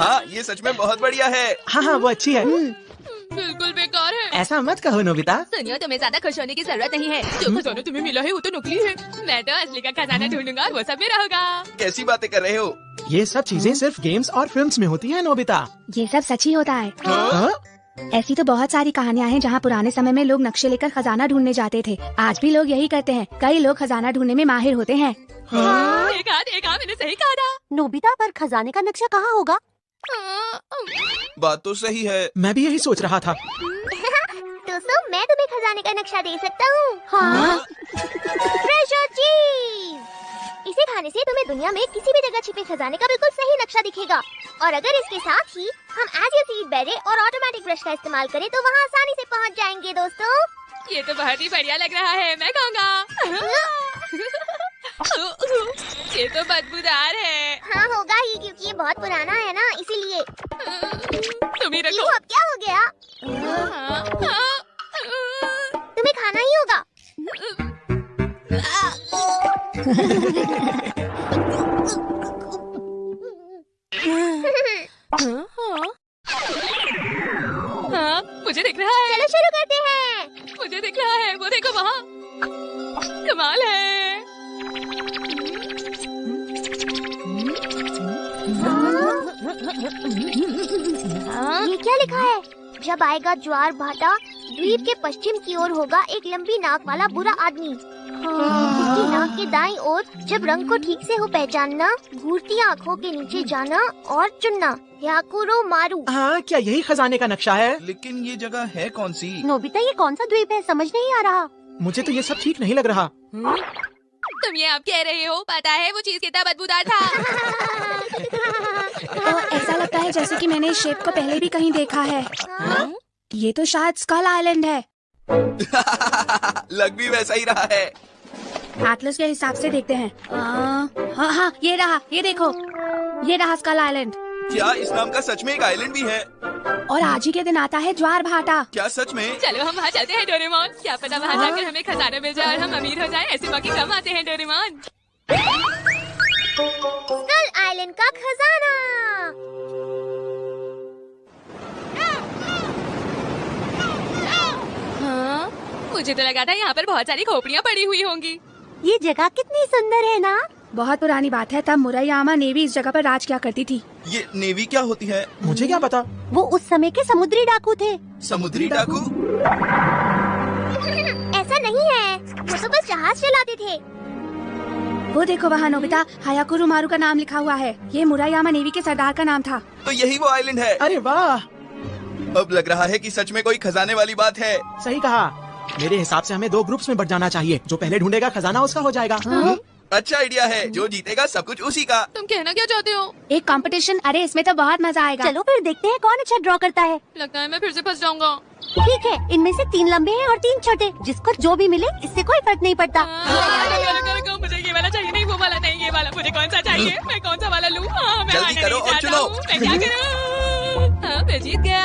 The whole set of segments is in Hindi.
हाँ, ये सच में बहुत बढ़िया है। हाँ, वो अच्छी है। बिल्कुल बेकार है। ऐसा मत कहो नोबिता। सुनियो, तुम्हें ज्यादा खुश होने की जरूरत नहीं है। जो खजाना तुम्हें मिला है वो तो नकली है। मैं तो असली का खजाना ढूंढूंगा और वो सब मेरा होगा। कैसी बातें कर रहे हो? ये सब चीजें सिर्फ गेम्स और फिल्म्स में होती है नोबिता। ये सब सच ही होता है। हाँ? ऐसी तो बहुत सारी कहानियाँ हैं जहाँ पुराने समय में लोग नक्शे लेकर खजाना ढूंढने जाते थे। आज भी लोग यही करते हैं। कई लोग खजाना ढूंढने में माहिर होते हैं। देखा, मैंने सही कहा था। नोबिता, पर खजाने का नक्शा कहाँ होगा? बात तो सही है। मैं भी यही सोच रहा था। दोस्तों, मैं तुम्हें खजाने का नक्शा दे सकता हूँ। हाँ? ट्रेजर चीज। इसे खाने से तुम्हें दुनिया में किसी भी जगह छिपे खजाने का बिल्कुल सही नक्शा दिखेगा। और अगर इसके साथ ही हम एज यू सीड बेरे और ऑटोमेटिक ब्रश का इस्तेमाल करें तो वहाँ आसानी से पहुँच जाएंगे। दोस्तों, ये तो बहुत ही बढ़िया लग रहा है। मैं खाऊंगा। ये तो बदबूदार है। हाँ, होगा ही, क्योंकि ये बहुत पुराना है ना, इसीलिए। तुम ही रखो। क्यों, अब क्या हो गया? तुम्हें खाना ही होगा। हाँ, मुझे दिख रहा है। चलो शुरू करते हैं। मुझे दिख रहा है, वो देखो वहाँ। कमाल है। ये क्या लिखा है? जब आएगा ज्वार भाटा, द्वीप के पश्चिम की ओर होगा एक लंबी नाक वाला बुरा आदमी। उसकी नाक के दाईं ओर जब रंग को ठीक से हो पहचानना, घूरती आँखों के नीचे जाना और चुनना। याकुरो मारू। हाँ, क्या यही खजाने का नक्शा है? लेकिन ये जगह है कौन सी? नोबिता, ये कौन सा द्वीप है? समझ नहीं आ रहा। मुझे तो ये सब ठीक नहीं लग रहा। तुम ये आप कह रहे हो? पता है वो चीज कितना बदबूदार था। ऐसा लगता है जैसे कि मैंने इस शेप को पहले भी कहीं देखा है। ये तो शायद स्कल आइलैंड है। लग भी वैसा ही रहा है। एटलस के हिसाब से देखते हैं। हाँ, ये रहा। ये देखो, ये रहा स्कल आइलैंड। क्या इस नाम का सच में एक आइलैंड भी है? और आज ही के दिन आता है ज्वार भाटा। क्या सच में? चलो हम वहाँ चलते हैं डोरेमोन। क्या पता वहाँ जाकर हमें खजाना मिल जाए और हम अमीर हो जाएं। ऐसे मौके कम आते हैं डोरेमोन। स्कल आइलैंड का खजाना। हाँ, मुझे तो लगा था यहाँ पर बहुत सारी खोपड़ियाँ पड़ी हुई होंगी। ये जगह कितनी सुंदर है ना? बहुत पुरानी बात है, तब मुरायामा नेवी इस जगह पर राज क्या करती थी। ये नेवी क्या होती है? मुझे क्या पता। वो उस समय के समुद्री डाकू थे। समुद्री डाकू? ऐसा नहीं है, वो तो बस जहाज चलाते थे। वो देखो वहाँ नोबिता, हायाकुरो मारू का नाम लिखा हुआ है। ये मुरायामा नेवी के सरदार का नाम था। तो यही वो आइलैंड है। अरे वाह, अब लग रहा है कि सच में कोई खजाने वाली बात है। सही कहा। मेरे हिसाब से हमें 2 ग्रुप्स में बट जाना चाहिए। जो पहले ढूंढेगा खजाना उसका हो जाएगा। अच्छा आइडिया है। जो जीतेगा सब कुछ उसी का। तुम कहना क्या चाहते हो? एक कंपटीशन। अरे इसमें तो बहुत मजा आएगा। चलो फिर देखते हैं कौन अच्छा ड्रॉ करता है। लगता है मैं फिर से फंस जाऊंगा। ठीक है, इनमें से 3 लंबे हैं और 3 छोटे। जिसको जो भी मिले इससे कोई फर्क नहीं पड़ता। रुको, मुझे ये वाला चाहिए। नहीं, वो वाला नहीं, ये वाला। मुझे कौन सा चाहिए? मैं कौन सा वाला लूँ? मैं जल्दी करो और चुनो। मैं क्या करूँ? मैं जीत गया।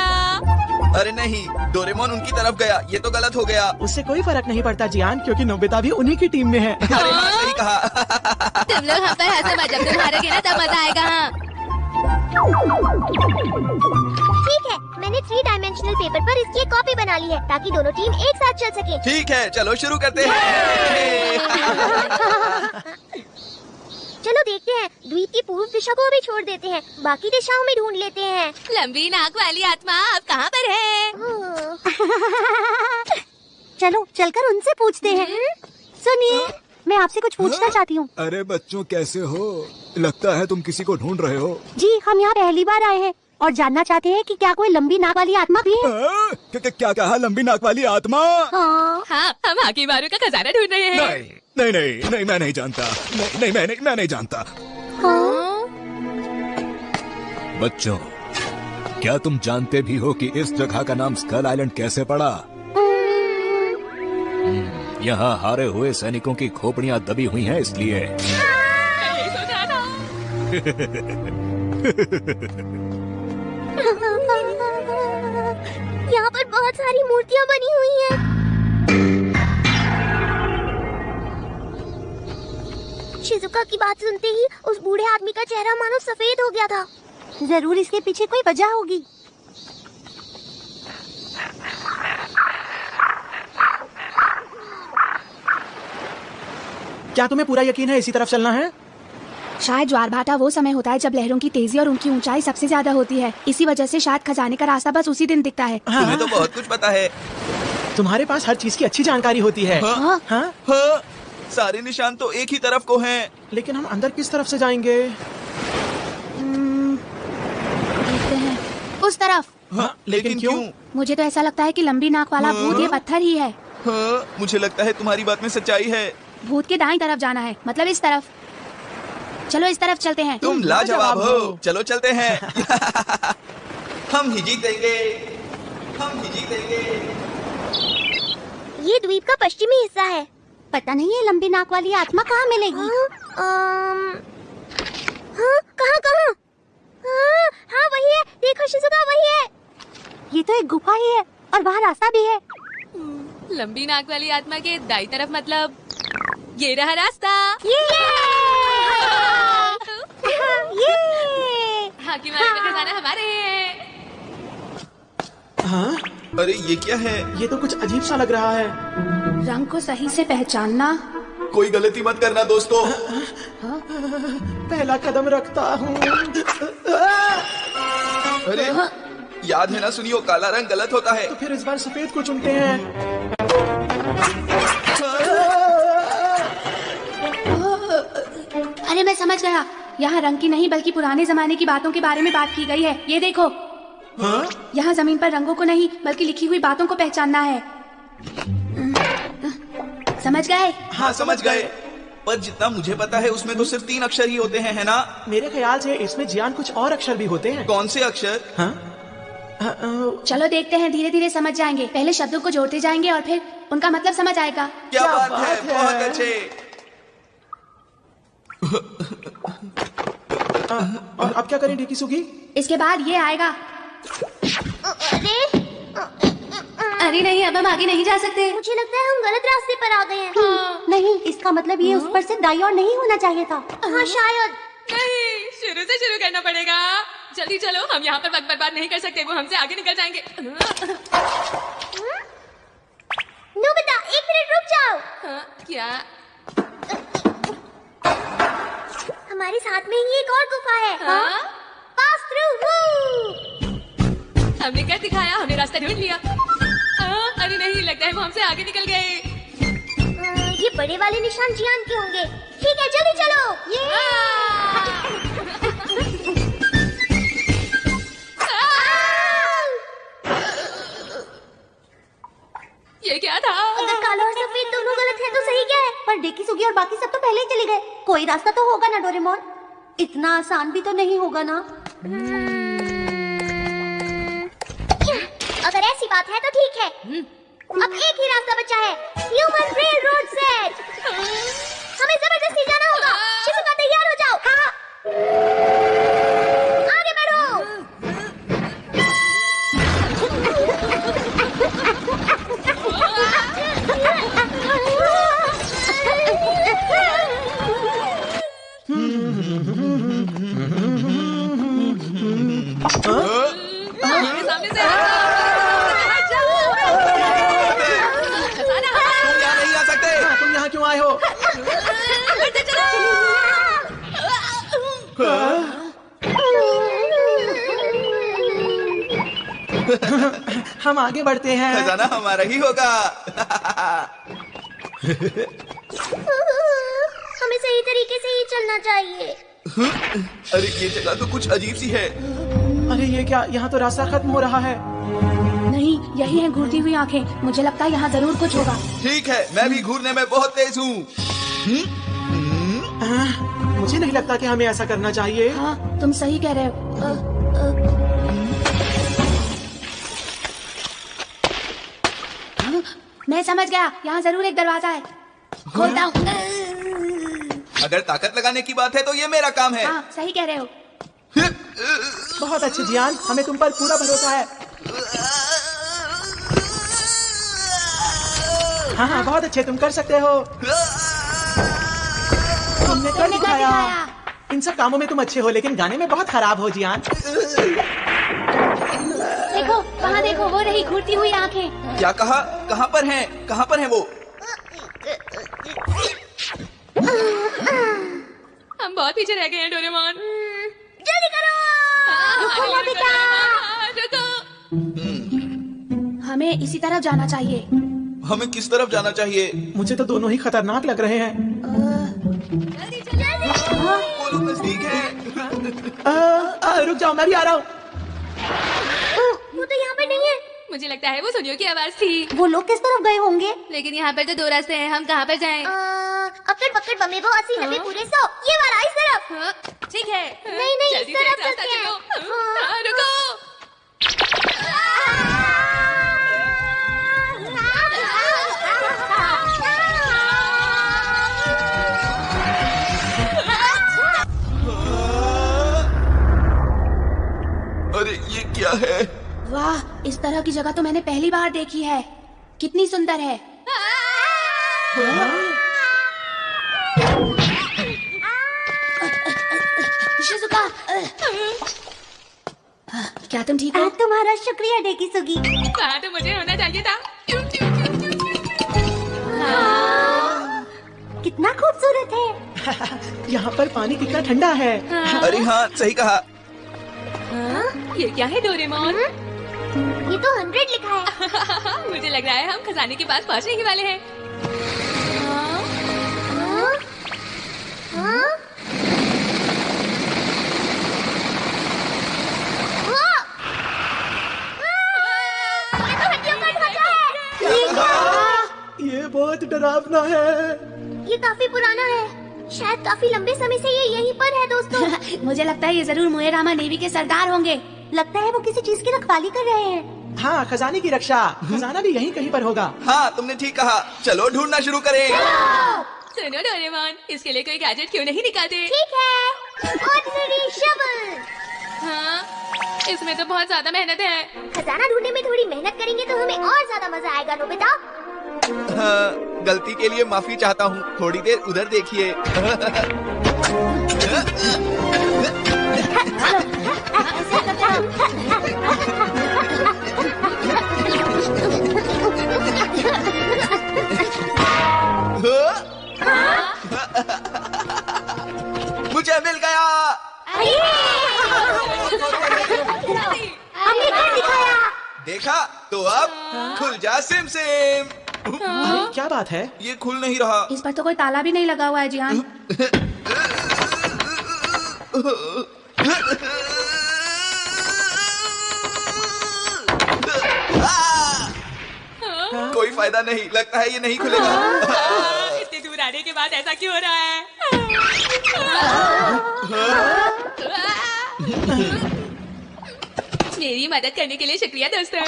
अरे नहीं, डोरेमोन उनकी तरफ गया। ये तो गलत हो गया। उससे कोई फर्क नहीं पड़ता जियान, क्योंकि नोबिता भी उन्हीं की टीम में है। अरे हाँ, सही कहा। तुम लोग हम पर हंसे मत। जब तुम हारोगे ना तब मजा आएगा। हाँ, ठीक है, मैंने 3 डायमेंशनल पेपर पर इसकी एक कॉपी बना ली है ताकि दोनों टीम एक साथ चल सके। ठीक है, चलो शुरू करते हैं। चलो देखते हैं, द्वीप की पूर्व दिशा को अभी छोड़ देते हैं, बाकी दिशाओं में ढूंढ लेते हैं। लंबी नाक वाली आत्मा अब कहाँ पर है? चलो चलकर उनसे पूछते हैं। सुनिए, मैं आपसे कुछ पूछना चाहती हूँ। अरे बच्चों, कैसे हो? लगता है तुम किसी को ढूंढ रहे हो। जी, हम यहाँ पहली बार आए हैं और जानना चाहते हैं कि क्या कोई लंबी नाक वाली आत्मा भी है? क्या कहा? लंबी नाक वाली आत्मा? हाँ। हाँ, हम हाकी मारू का खजाना ढूंढ रहे हैं। नहीं, मैं नहीं जानता। नहीं, मैं नहीं जानता। हाँ? बच्चों, क्या तुम जानते भी हो कि इस जगह का नाम स्कल आइलैंड कैसे पड़ा? यहाँ हारे हुए सैनिकों की खोपड़ियाँ दबी हुई हैं, इसलिए। मैं यही सोच रहा था। यहाँ पर बहुत सारी मूर्तियाँ बनी हुई हैं। शिजुका की बात सुनते ही उस बूढ़े आदमी का चेहरा मानो सफेद हो गया था। जरूर इसके पीछे कोई वजह होगी। क्या तुम्हें पूरा यकीन है इसी तरफ चलना है? शायद ज्वार भाटा वो समय होता है जब लहरों की तेजी और उनकी ऊंचाई सबसे ज्यादा होती है। इसी वजह से शायद खजाने का रास्ता बस उसी दिन दिखता है। तुम्हें तो बहुत कुछ पता है। तुम्हारे पास हर चीज की अच्छी जानकारी होती है। हाँ? हाँ? हाँ, सारे निशान तो एक ही तरफ को हैं। लेकिन हम अंदर किस तरफ से जाएंगे? देखते हैं उस तरफ। हाँ, लेकिन क्यों? मुझे तो ऐसा लगता है कि लंबी नाक वाला भूत ये पत्थर ही है। हाँ, मुझे लगता है तुम्हारी बात में सच्चाई है। भूत के दाईं तरफ जाना है, मतलब इस तरफ। चलो इस तरफ चलते हैं। तुम लाजवाब हो। चलो चलते हैं। हम ही जीतेंगे, हम ही जीतेंगे। ये द्वीप का पश्चिमी हिस्सा है। पता नहीं ये लंबी नाक वाली आत्मा कहाँ मिलेगी। कहाँ? हाँ वही है, देखो शिजुका वही है। ये तो एक गुफा ही है और वहाँ रास्ता भी है। लंबी नाक वाली आत्मा के दाई तरफ मतलब ये रहा रास्ता। हाकिम का खजाना हमारे है। हाँ? अरे ये क्या है? ये तो कुछ अजीब सा लग रहा है। रंग को सही से पहचानना। कोई गलती मत करना दोस्तों। पहला कदम रखता हूँ। अरे याद है ना सुनियो, काला रंग गलत होता है। तो फिर इस बार सफेद को चुनते हैं। अरे मैं समझ गया, यहाँ रंग की नहीं बल्कि पुराने जमाने की बातों के बारे में बात की गई है। ये देखो। हाँ? यहाँ जमीन पर रंगों को नहीं बल्कि लिखी हुई बातों को पहचानना है। समझ गए? हाँ समझ गए। पर जितना मुझे पता है उसमें तो सिर्फ 3 अक्षर ही होते हैं, है ना? मेरे ख्याल से इसमें जियान कुछ और अक्षर भी होते हैं। कौन से अक्षर? हाँ? चलो देखते हैं, धीरे धीरे समझ जाएंगे। पहले शब्दों को जोड़ते जाएंगे और फिर उनका मतलब समझ आएगा। क्या बात है, बहुत अच्छे। और अब क्या करें ढेकीसुगी? इसके बाद ये आएगा। अरे नहीं, अब हम आगे नहीं जा सकते। मुझे लगता है हम गलत रास्ते पर आ गए हैं। नहीं, इसका मतलब ये उस पर से दाईं ओर नहीं होना चाहिए था। हाँ शायद। नहीं, शुरू से शुरू करना पड़ेगा। जल्दी चलो, हम यहाँ पर वक्त बर्बाद नहीं कर सकते। वो हमसे आगे निकल जाएंगे। नोबिता, 1 मिनट रुक जाओ। हाँ, क्या? हमारे साथ में ही एक और गुफा है। हाँ? Pass through. हमने कर दिखाया, हमने रास्ता ढूंढ लिया। अरे नहीं, लगता है वो हमसे आगे निकल गए। ये बड़े वाले निशान जियान के होंगे। ठीक है, जल्दी चलो। ये क्या था? अगर काला और सफेद दोनों गलत है तो सही क्या है? पर डेकीसुगी और बाकी सब तो पहले ही चले गए। कोई रास्ता तो होगा ना डोरेमोन? इतना आसान भी तो नहीं होगा ना। अगर ऐसी बात है तो ठीक है। अब एक ही रास्ता बचा है, ह्यूमन रेल रोड सेट। हमें जबरदस्ती जाना होगा। शिजुका, तैयार हो जाओ। हाँ। आगे बढ़ो। मेरे सामने से तुम यहाँ नहीं आ सकते। तुम यहाँ क्यों आए हो? हम आगे बढ़ते हैं। खजाना हमारा ही होगा। हमें सही तरीके से ही चलना चाहिए। अरे ये जगह तो कुछ अजीब सी है। अरे ये क्या, यहाँ तो रास्ता खत्म हो रहा है। नहीं, यही है घूरती हुई आंखें। मुझे लगता है यहाँ जरूर कुछ होगा। ठीक है, मैं भी घूरने में बहुत तेज हूँ। मुझे नहीं लगता कि हमें ऐसा करना चाहिए। हाँ, तुम सही कह रहे हो। मैं समझ गया, यहाँ जरूर एक दरवाजा है। खोलता हूँ। अगर ताकत लगाने की बात है तो ये मेरा काम है। हाँ, सही कह रहे हो। बहुत अच्छे जियान, हमें तुम पर पूरा भरोसा है। हाँ हाँ, बहुत अच्छे, तुम कर सकते हो। तुमने कर दिखाया। इन सब कामों में तुम अच्छे हो लेकिन गाने में बहुत खराब हो जियान। देखो वहाँ देखो, वो रही घूरती हुई आंखें। क्या कहा? कहाँ पर हैं? कहाँ पर हैं वो? हम बहुत पीछे रह गए हैं डोरेमोन। जल्दी करो। रुको नोबिता। रुको। हमें इसी तरफ जाना चाहिए। हमें किस तरफ जाना चाहिए? मुझे तो दोनों ही खतरनाक लग रहे हैं। वो लोग नजदीक हैं। रुक जाओ, मैं भी आ रहा हूँ। वो तो यहाँ पे नहीं है। मुझे लगता है वो सुनियो की आवाज थी। वो लोग किस तरफ गए होंगे? लेकिन यहाँ पर तो 2 रास्ते हैं, हम कहाँ पर जाएं? अक्कड़ बक्कड़ बम्बे वो 80 90 पूरे 100 ये वाला इस तरफ। हाँ, ठीक है। नहीं नहीं जल्दी इस से तरफ एक रास्ता चलते हैं। चलो। हाँ, रुको। अरे ये क्या है? वाह, इस तरह की जगह तो मैंने पहली बार देखी है। कितनी सुंदर है। शिजुका, क्या तुम ठीक हो? तुम्हारा शुक्रिया डेकी सुगी। वहाँ तो मुझे होना चाहिए था। कितना खूबसूरत है। यहाँ पर पानी कितना ठंडा है। अरे हाँ, सही कहा। ये क्या है डोरेमोन? ये तो 100 लिखा है। मुझे लग रहा है हम खजाने के पास पहुँचने ही वाले हैं। हाँ? हाँ? ये तो हड्डियों का ढांचा है। ये बहुत डरावना है। ये काफी पुराना है। शायद काफी लंबे समय से ये यहीं पर है दोस्तों। मुझे लगता है ये जरूर मोएरामा नेवी के सरदार होंगे। लगता है वो किसी चीज की रखवाली कर रहे हैं। हाँ, खजाने की रक्षा। खजाना भी यहीं कहीं पर होगा। हाँ, तुमने ठीक कहा। चलो ढूंढना शुरू करें। सुनो डोरेमोन, इसके लिए कोई गैजेट क्यों नहीं निकालते? ठीक है। Ordinary shovel. हाँ, इसमें तो बहुत ज्यादा मेहनत है। खजाना ढूंढने में थोड़ी मेहनत करेंगे तो हमें और ज्यादा मजा आएगा नोबिता। हाँ, गलती के लिए माफी चाहता हूँ। थोड़ी देर उधर देखिए। मुझे मिल गया। हमने घर दिखाया। देखा तो अब खुल जा सिम सिम। अरे क्या बात है? ये खुल नहीं रहा। इस पर तो कोई ताला भी नहीं लगा हुआ है जिहान। कोई फायदा नहीं, लगता है ये नहीं खुलेगा। इतनी दूर आने के बाद ऐसा क्यों हो रहा है? मेरी मदद करने के लिए शुक्रिया दोस्तों।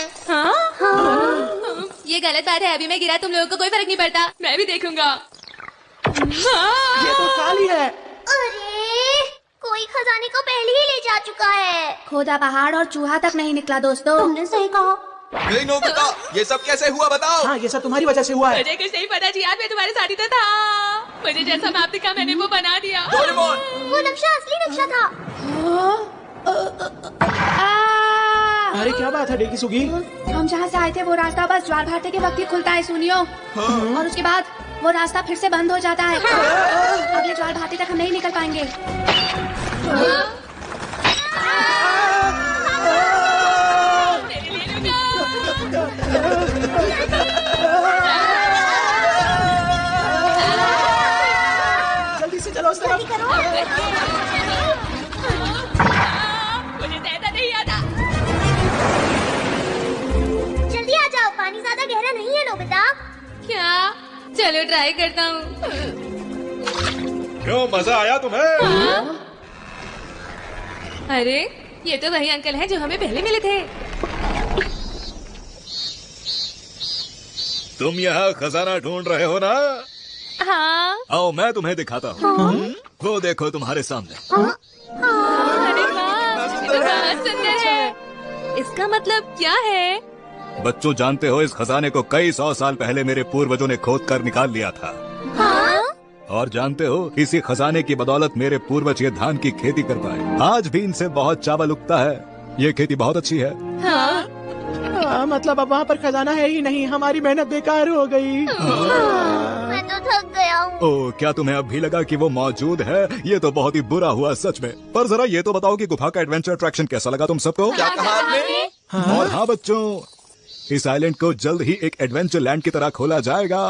ये गलत बात है, अभी मैं गिरा तुम लोगों को कोई फर्क नहीं पड़ता। मैं भी देखूंगा। ये तो खाली है। अरे कोई खजाने को पहले ही ले जा चुका है। खोदा पहाड़ और चूहा तक नहीं निकला दोस्तों। तुमने सही कहा। नहीं नोबिता, ये सब कैसे हुआ बताओ। हाँ, ये सब तुम्हारी वजह से हुआ है। मुझे कुछ नहीं पता जी, आज मैं तुम्हारे साथ ही तो था। मुझे जैसा मैप दिखा मैंने वो बना दिया। डोरेमोन, वो नक्शा असली नक्शा था। अरे क्या बात है डेकी सुगी? हम जहाँ से आए थे वो रास्ता बस ज्वार भाटे के वक्त ही खुलता है सुनियो। और उसके बाद वो रास्ता फिर से बंद हो जाता है। अगले ज्वार भाटे तक हम नहीं निकल पाएंगे। मेरे लिए रुको। जल्दी से चलो उस तरफ। मुझे तैरना नहीं आता। जल्दी आ जाओ, पानी ज्यादा गहरा नहीं है नोबिता। क्या? चलो ट्राई करता हूँ। क्यों, मजा आया तुम्हें? अरे ये तो वही अंकल हैं जो हमें पहले मिले थे। तुम यहाँ खजाना ढूंढ रहे हो ना? हाँ। आओ मैं तुम्हें दिखाता हूँ। वो देखो तुम्हारे सामने। अरे वाह, ये तो बहुत सुंदर है। इसका मतलब क्या है? बच्चों, जानते हो इस खजाने को कई 100 साल पहले मेरे पूर्वजों ने खोद कर निकाल लिया था। और जानते हो, इसी खजाने की बदौलत मेरे पूर्वज ये धान की खेती कर पाए। आज भी इनसे बहुत चावल उगता है। ये खेती बहुत अच्छी है। मतलब अब वहाँ पर खजाना है ही नहीं, हमारी मेहनत बेकार हो गई। मैं तो थक गया हूँ। ओह, क्या तुम्हें अब भी लगा कि वो मौजूद है? ये तो बहुत ही बुरा हुआ सच में। पर जरा ये तो बताओ कि गुफा का एडवेंचर अट्रैक्शन कैसा लगा तुम सबको? क्या कहा आपने? और हाँ बच्चों, इस आइलैंड को जल्द ही एक एडवेंचर लैंड की तरह खोला जाएगा।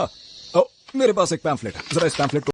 ओ, मेरे पास एक पैम्फलेट है, जरा इस पैम्फलेट को